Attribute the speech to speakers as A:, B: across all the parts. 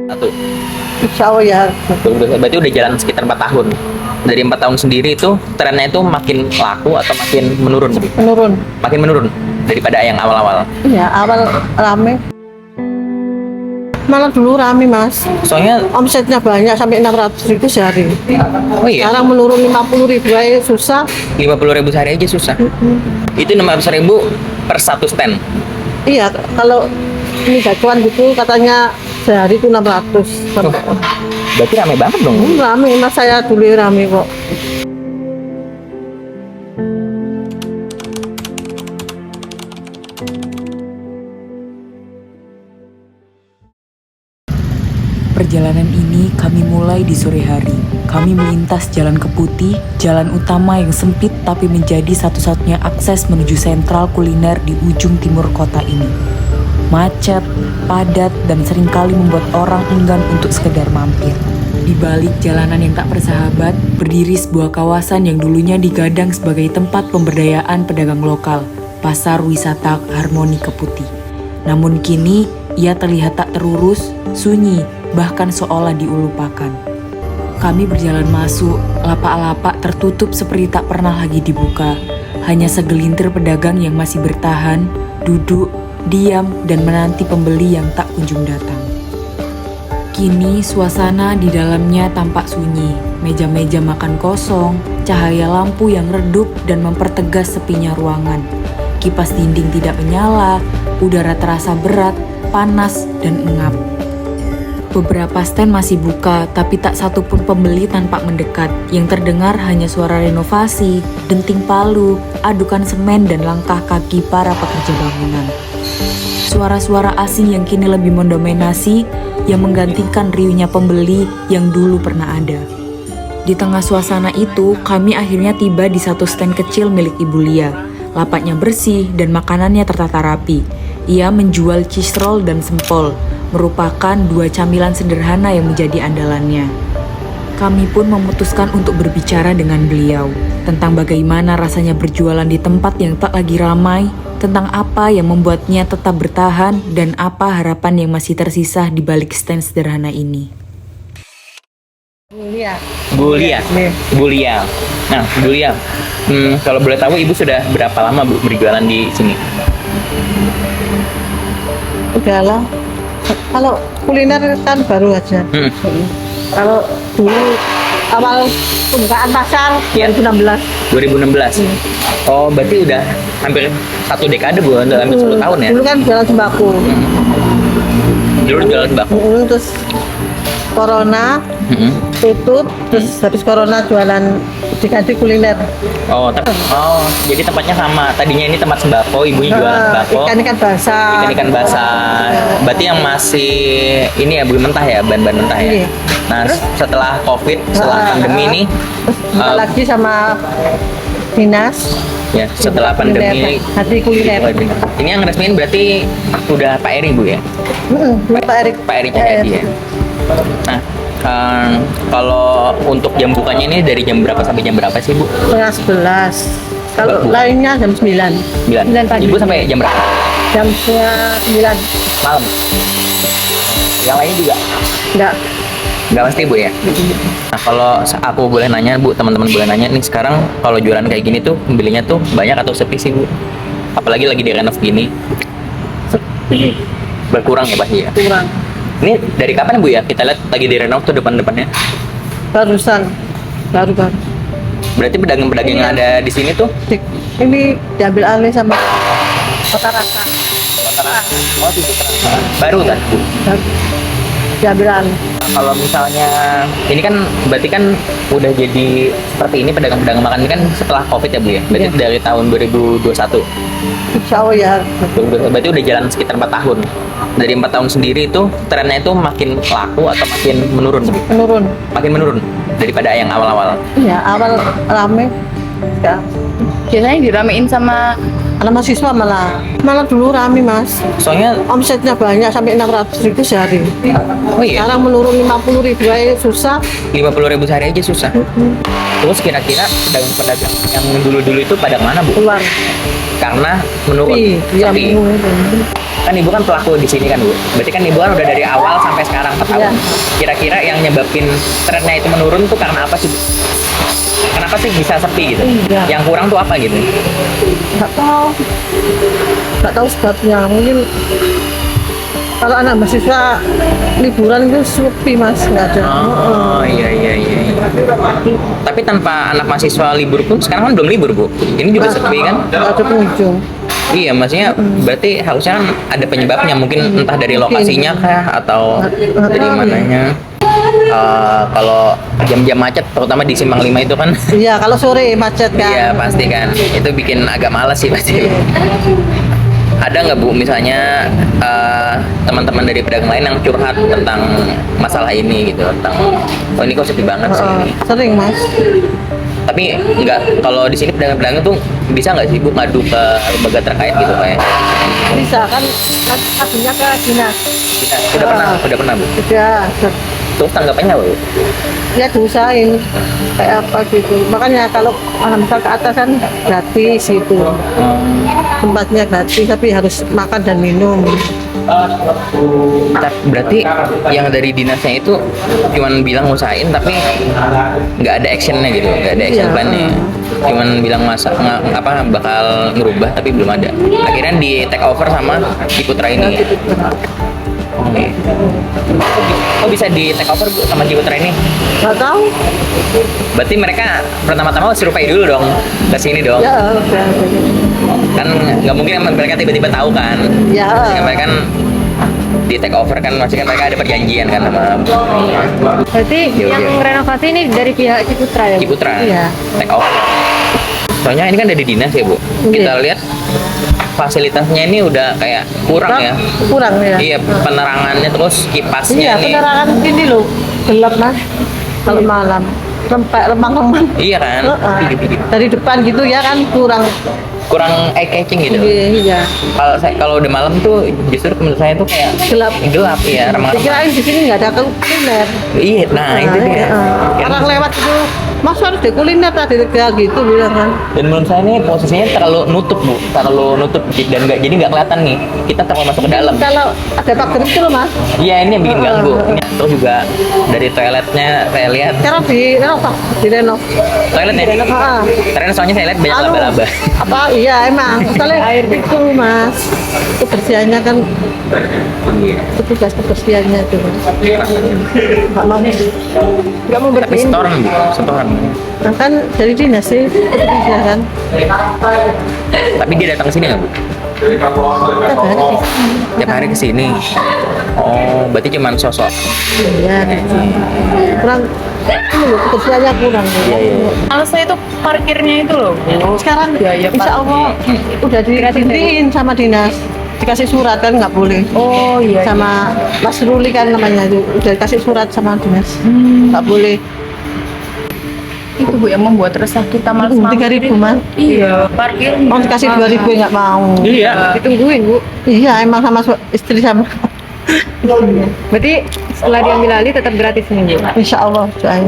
A: Satu.
B: Insya Allah ya.
A: Berarti udah jalan sekitar 4 tahun. Dari 4 tahun sendiri itu trennya itu makin laku atau makin menurun?
B: Menurun.
A: Makin menurun daripada yang awal-awal.
B: Iya, awal rame. Malah dulu rame, Mas.
A: Soalnya
B: Omsetnya banyak sampai 600.000 sehari.
A: oh iya,
B: Sekarang menurun 50.000 aja susah.
A: 50.000 sehari aja susah. Itu 600.000 per satu stand.
B: Iya, kalau ini gacuan gitu katanya sehari itu 600.
A: Berarti rame banget dong.
B: Rame, Mas, saya dulu rame kok.
C: Perjalanan ini kami mulai di sore hari. Kami melintas Jalan Keputih, jalan utama yang sempit tapi menjadi satu-satunya akses menuju sentral kuliner di ujung timur kota ini. Macet, padat, dan seringkali membuat orang enggan untuk sekedar mampir. Di balik jalanan yang tak bersahabat, berdiri sebuah kawasan yang dulunya digadang sebagai tempat pemberdayaan pedagang lokal, Pasar Wisata Harmoni Keputih. Namun kini, ia terlihat tak terurus, sunyi, bahkan seolah dilupakan. Kami berjalan masuk, lapak-lapak tertutup seperti tak pernah lagi dibuka. Hanya segelintir pedagang yang masih bertahan, duduk, diam, dan menanti pembeli yang tak kunjung datang. Kini suasana di dalamnya tampak sunyi, meja-meja makan kosong, cahaya lampu yang redup dan mempertegas sepinya ruangan. Kipas dinding tidak menyala, udara terasa berat, panas, dan engap. Beberapa stand masih buka, tapi tak satu pun pembeli tanpa mendekat. Yang terdengar hanya suara renovasi, denting palu, adukan semen, dan langkah kaki para pekerja bangunan. Suara-suara asing yang kini lebih mendominasi, yang menggantikan riuhnya pembeli yang dulu pernah ada. Di tengah suasana itu, kami akhirnya tiba di satu stand kecil milik Ibu Lia. Lapaknya bersih dan makanannya tertata rapi. Ia menjual cheese roll dan sempol, merupakan dua camilan sederhana yang menjadi andalannya. Kami pun memutuskan untuk berbicara dengan beliau tentang bagaimana rasanya berjualan di tempat yang tak lagi ramai, tentang apa yang membuatnya tetap bertahan, dan apa harapan yang masih tersisa di balik stand sederhana ini.
B: Iya.
A: Bu Lia. Bu Lia. Nah, Bu Lia, kalau boleh tahu Ibu sudah berapa lama Bu berjualan di sini?
B: Udah lah. Kalau kuliner kan baru aja. Kalau dulu awal pembukaan pasar
A: Ya.
B: 2016.
A: 2016. Oh, berarti udah hampir 1 dekade Bu, udah hampir 10 tahun ya?
B: Dulu kan jualan sembako.
A: Dulu jualan sembako.
B: Terus corona tutup, terus habis corona jualan diganti kuliner.
A: Oh, jadi tempatnya sama. Tadinya ini tempat sembako, ibunya jualan sembako.
B: Ikan basah.
A: Ikan basah. Berarti yang masih ini ya Bu, mentah ya, bahan-bahan mentah ya.
B: Iya.
A: Nah, setelah Covid, setelah pandemi ini,
B: Terus lagi sama dinas.
A: ya setelah pandemi
B: Hati kuliner.
A: ini yang resmiin berarti udah Pak Eri Bu ya?
B: Pak Erik.
A: Pak Eri Cahyadi ya. Nah, kalau untuk jam bukanya ini dari jam berapa sampai jam berapa sih Bu?
B: Setengah 11. Kalau
A: Buka.
B: lainnya jam 9.
A: 9
B: pagi.
A: Ibu sampai jam berapa?
B: Jam setengah 9.
A: Malam. Yang lainnya juga? Nggak pasti Bu ya? Nah, kalau aku boleh nanya Bu, teman-teman boleh nanya nih, sekarang kalau jualan kayak gini tuh pembelinya tuh banyak atau sepi sih Bu? Apalagi lagi di renov gini.
B: Sepi.
A: Berkurang ya pasti ya?
B: Kurang.
A: Ini dari kapan Bu ya? Kita lihat lagi di renov tuh depan-depannya.
B: Barusan. Baru.
A: Berarti pedagang-pedagang yang ada di sini tuh
B: Ini diambil alih sama Kota Rasa.
A: oh itu baru kan Bu?
B: Baru. Diambil alih.
A: Kalau misalnya ini kan berarti kan udah jadi seperti ini pedagang-pedagang makan ini kan setelah Covid ya Bu ya? Berarti
B: Iya.
A: dari tahun 2021.
B: Insya Allah ya.
A: Berarti udah jalan sekitar 4 tahun. Dari 4 tahun sendiri itu trennya itu makin laku atau makin menurun?
B: Menurun.
A: Makin menurun daripada yang awal-awal.
B: Iya, awal rame. Ya.
D: Biasanya diramein sama
B: Anak mahasiswa malah dulu rame, Mas.
A: Soalnya
B: Omsetnya banyak sampai 600.000 sehari.
A: oh iya,
B: Sekarang menurun 50.000 aja susah.
A: 50.000 sehari aja susah. Terus kira-kira pedagang-pedagang yang dulu-dulu itu pada mana Bu?
B: Keluar.
A: Karena menurun.
B: Iya,
A: Sepi.
B: menurun.
A: kan ibu kan pelaku di sini kan Bu. Berarti kan ibu kan udah dari awal sampai sekarang 4 tahun.
B: Iya.
A: Kira-kira yang nyebabin trennya itu menurun tuh karena apa sih Bu? Kenapa sih bisa sepi gitu?
B: Iya.
A: Yang kurang tuh apa gitu?
B: Nggak tahu sebabnya. Mungkin kalau anak mahasiswa liburan itu sepi mas, nggak ada.
A: Oh iya. Tapi tanpa anak mahasiswa libur pun sekarang kan belum libur Bu. Ini juga sepi kan?
B: Nggak ada pengunjung.
A: Iya, maksudnya berarti harusnya kan ada penyebabnya, mungkin entah dari lokasinya kah atau dari mananya. Kalau jam-jam macet, terutama di Simpang 5 itu kan,
B: Iya, kalau sore macet kan.
A: iya pasti kan, itu bikin agak males sih pasti. Ada nggak Bu, misalnya teman-teman dari pedagang lain yang curhat tentang masalah ini gitu, tentang oh ini kok sepi banget sih.
B: Sering mas.
A: Tapi nggak, kalau di sini pedagang-pedagang tuh bisa nggak sih Bu ngadu ke lembaga terkait gitu kayak?
B: Bisa kan adunya ke dinas.
A: Udah pernah Bu.
B: Sudah.
A: Terus tanggapannya apa Bu?
B: Ya diusahain kayak apa gitu. Makanya kalau misal ke atas kan gratis gitu. Tempatnya gratis tapi harus makan dan minum.
A: Berarti yang dari dinasnya itu cuman bilang usahain tapi nggak ada actionnya gitu, nggak ada action
B: Iya.
A: plannya. Cuman bilang bakal ngerubah tapi belum ada. Akhirnya di take over sama Ciputra ini. Oke. Kok bisa di take over Bu sama Ciputra ini?
B: Nggak tahu.
A: Berarti mereka pertama-tama survei dulu dong ke sini dong.
B: Ya udah.
A: Kan nggak mungkin mereka tiba-tiba tahu kan.
B: Ya.
A: Mereka kan di take over kan, masih kan mereka ada perjanjian kan sama
E: Berarti
A: Iya,
E: yang
A: iya.
E: renovasi ini dari pihak Ciputra ya? Bu?
A: Ciputra.
B: Iya.
A: Take over. Soalnya ini kan dari dinas ya Bu. Kita lihat fasilitasnya ini udah kayak kurang ya.
B: Kurang ya.
A: Iya, penerangannya terus
B: Iya,
A: kipasnya nih.
B: penerangan ini loh gelap mas. Kalau malam remang-remang.
A: Iya kan?
B: Dari depan gitu ya kan
A: Kurang eye catching gitu.
B: Iya.
A: Kalau udah malam tuh justru menurut saya tuh kayak gelap ya, remang-remang.
B: Dikirain di sini nggak ada kuliner.
A: Iya, nah itu dia.
B: Orang lewat itu, mas harus di kuliner tadi kayak gitu bilang kan.
A: Dan menurut saya ini posisinya terlalu nutup Bu, dan nggak kelihatan nih. Kita terlalu masuk ke dalam.
B: Kalau ada pagar itu loh mas.
A: Iya, ini yang bikin ganggu. Terus juga dari toiletnya saya lihat.
B: Sekarang direnov.
A: Toiletnya? Karena soalnya saya lihat banyak
B: Anu,
A: laba-laba.
B: Apa? Iya emang. Soalnya air itu mas. Kebersihannya kan petugas kebersihannya itu. Nggak mau. Nggak mau
A: Tapi
B: bersihin.
A: setoran.
B: Nah, kan dari dinas sih petugasnya kan.
A: Tapi dia datang ke sini nggak Bu? Tiap hari ke sini. Oh, berarti cuma sosok.
B: Iya. Kurang. Ini loh, kebersihannya kurang.
A: Iya.
D: Malesnya itu parkirnya itu loh.
B: Sekarang
D: Biaya
B: insya Allah udah diberhentiin sama dinas, dikasih surat kan nggak boleh.
D: Oh iya.
B: Sama Mas Ruli kan namanya itu udah dikasih surat sama dinas, nggak boleh.
D: Itu Bu yang membuat resah kita males.
B: 3.000 mas.
D: Iya, parkir.
B: Mau dikasih 2.000 nggak mau.
A: Iya.
E: Ditungguin Bu.
B: Iya emang sama istri sama.
E: Berarti setelah diambil alih tetap gratis nih Bu?
B: Insya Allah doain.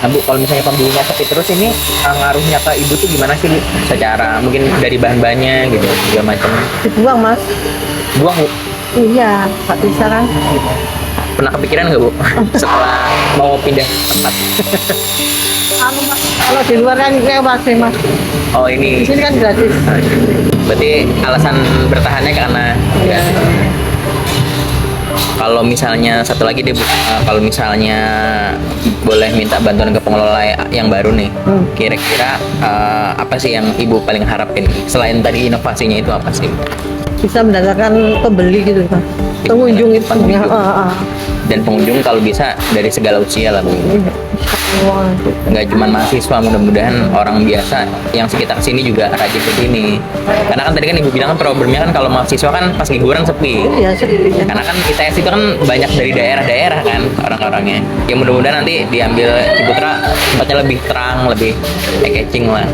A: Nah Bu, kalau misalnya pembelinya sepi terus ini ngaruhnya ke ibu tuh gimana sih Bu? Secara mungkin dari bahan-bahannya gitu segala macam.
B: Dibuang mas.
A: Buang Bu.
B: Iya nggak bisa kan.
A: Pernah kepikiran nggak Bu setelah mau pindah tempat?
B: Anu, Mas, kalau di luar kan lewat sih mas.
A: Oh ini.
B: Di sini kan gratis.
A: Berarti alasan bertahannya karena ya. Kalau misalnya satu lagi deh Bu, kalau misalnya boleh minta bantuan ke pengelola yang baru nih, kira-kira apa sih yang Ibu paling harapin selain tadi inovasinya itu apa sih?
B: Bisa mendatangkan pembeli gitu kan. Pengunjung itu.
A: Pengunjung.
B: Ya,
A: Dan pengunjung kalau bisa dari segala usia lah Bu.
B: Wah,
A: Nggak cuma mahasiswa, mudah-mudahan orang biasa yang sekitar sini juga rajin ke sini. Karena kan tadi kan Ibu bilang kan problemnya kan kalau mahasiswa kan pas liburan sepi.
B: iya sedih ya.
A: Karena kan ITS itu kan banyak dari daerah-daerah kan orang-orangnya. Ya mudah-mudahan nanti diambil Ciputra tempatnya lebih terang, lebih eye-catching lah.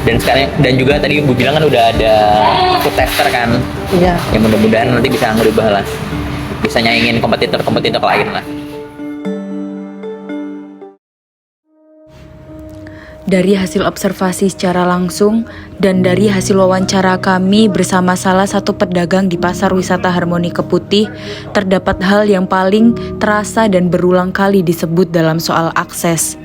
A: Dan sekarang juga tadi Ibu bilang kan udah ada food tester kan.
B: Iya.
A: Ya mudah-mudahan nanti bisa ngerubah lah. Bisa nyaingin kompetitor-kompetitor lain lah.
C: Dari hasil observasi secara langsung dan dari hasil wawancara kami bersama salah satu pedagang di Pasar Wisata Harmoni Keputih, terdapat hal yang paling terasa dan berulang kali disebut dalam soal akses.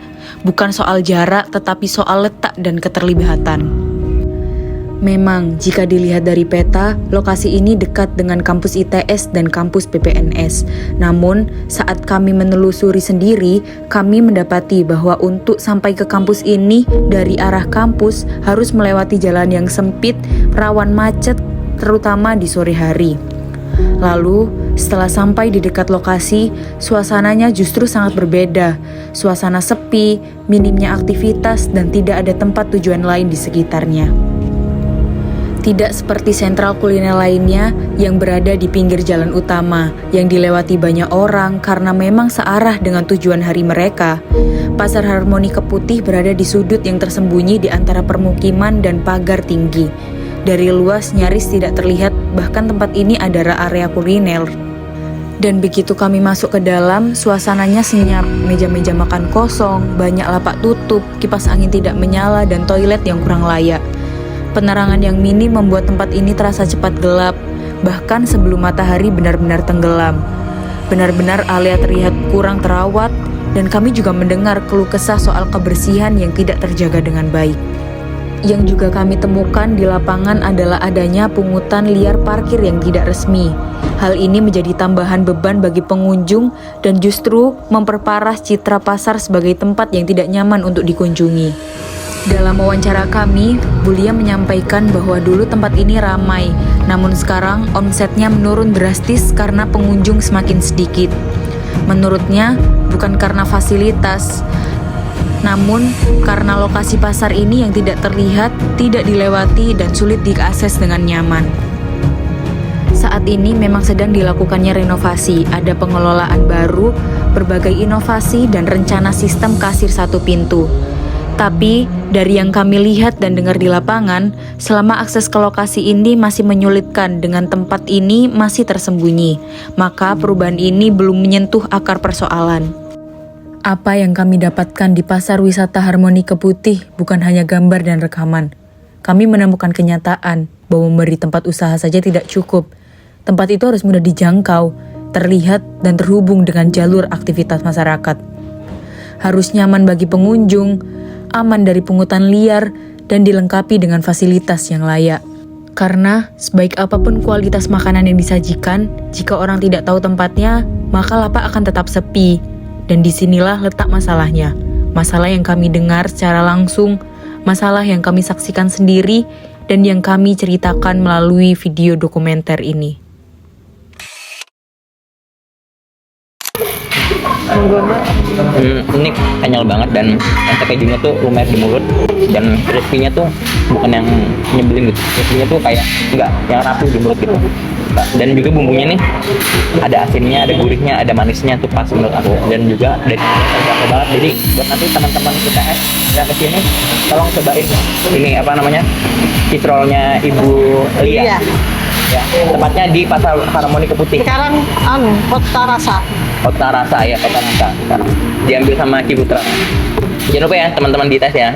C: Bukan soal jarak, tetapi soal letak dan keterlibatan. Memang, jika dilihat dari peta, lokasi ini dekat dengan kampus ITS dan kampus PPNS. Namun, saat kami menelusuri sendiri, kami mendapati bahwa untuk sampai ke kampus ini dari arah kampus harus melewati jalan yang sempit, rawan macet, terutama di sore hari. Lalu, setelah sampai di dekat lokasi, suasananya justru sangat berbeda. Suasana sepi, minimnya aktivitas, dan tidak ada tempat tujuan lain di sekitarnya. Tidak seperti sentral kuliner lainnya yang berada di pinggir jalan utama, yang dilewati banyak orang karena memang searah dengan tujuan hari mereka. Pasar Harmoni Keputih berada di sudut yang tersembunyi di antara permukiman dan pagar tinggi. Dari luas nyaris tidak terlihat, bahkan tempat ini adalah area kuliner. Dan begitu kami masuk ke dalam, suasananya senyap, meja-meja makan kosong, banyak lapak tutup, kipas angin tidak menyala, dan toilet yang kurang layak. Penerangan yang minim membuat tempat ini terasa cepat gelap, bahkan sebelum matahari benar-benar tenggelam. Benar-benar area terlihat kurang terawat, dan kami juga mendengar keluh kesah soal kebersihan yang tidak terjaga dengan baik. Yang juga kami temukan di lapangan adalah adanya pungutan liar parkir yang tidak resmi. Hal ini menjadi tambahan beban bagi pengunjung dan justru memperparah citra pasar sebagai tempat yang tidak nyaman untuk dikunjungi. Dalam wawancara kami, Bulia menyampaikan bahwa dulu tempat ini ramai, namun sekarang omsetnya menurun drastis karena pengunjung semakin sedikit. Menurutnya, bukan karena fasilitas, namun karena lokasi pasar ini yang tidak terlihat, tidak dilewati, dan sulit diakses dengan nyaman. Saat ini memang sedang dilakukannya renovasi, ada pengelolaan baru, berbagai inovasi, dan rencana sistem kasir satu pintu. Tapi, dari yang kami lihat dan dengar di lapangan, selama akses ke lokasi ini masih menyulitkan dengan tempat ini masih tersembunyi, maka perubahan ini belum menyentuh akar persoalan. Apa yang kami dapatkan di Pasar Wisata Harmoni Keputih bukan hanya gambar dan rekaman. Kami menemukan kenyataan bahwa memberi tempat usaha saja tidak cukup. Tempat itu harus mudah dijangkau, terlihat, dan terhubung dengan jalur aktivitas masyarakat. Harus nyaman bagi pengunjung, aman dari pungutan liar, dan dilengkapi dengan fasilitas yang layak. Karena sebaik apapun kualitas makanan yang disajikan, jika orang tidak tahu tempatnya, maka lapak akan tetap sepi. Dan disinilah letak masalahnya. Masalah yang kami dengar secara langsung, masalah yang kami saksikan sendiri, dan yang kami ceritakan melalui video dokumenter ini.
A: Ini kenyal banget dan rasa kejunya tuh lumayan di mulut, dan crispy-nya tuh bukan yang nyebelin gitu. Crispy-nya tuh kayak enggak yang rapuh di mulut gitu. Dan juga bumbunya nih ada asinnya, ada gurihnya, ada manisnya tuh pas menurut aku. Dan juga dari terasa banget. Jadi buat nanti teman-teman kita yang kesini, tolong cobain ini apa namanya kitrolnya Ibu Lia. Ya, tepatnya di Pasar Harmoni Keputih.
B: Sekarang Kota Rasa.
A: Kota Rasa ya, Kota Rasa. Diambil sama Ciputra. Jangan lupa ya teman-teman di tes ya.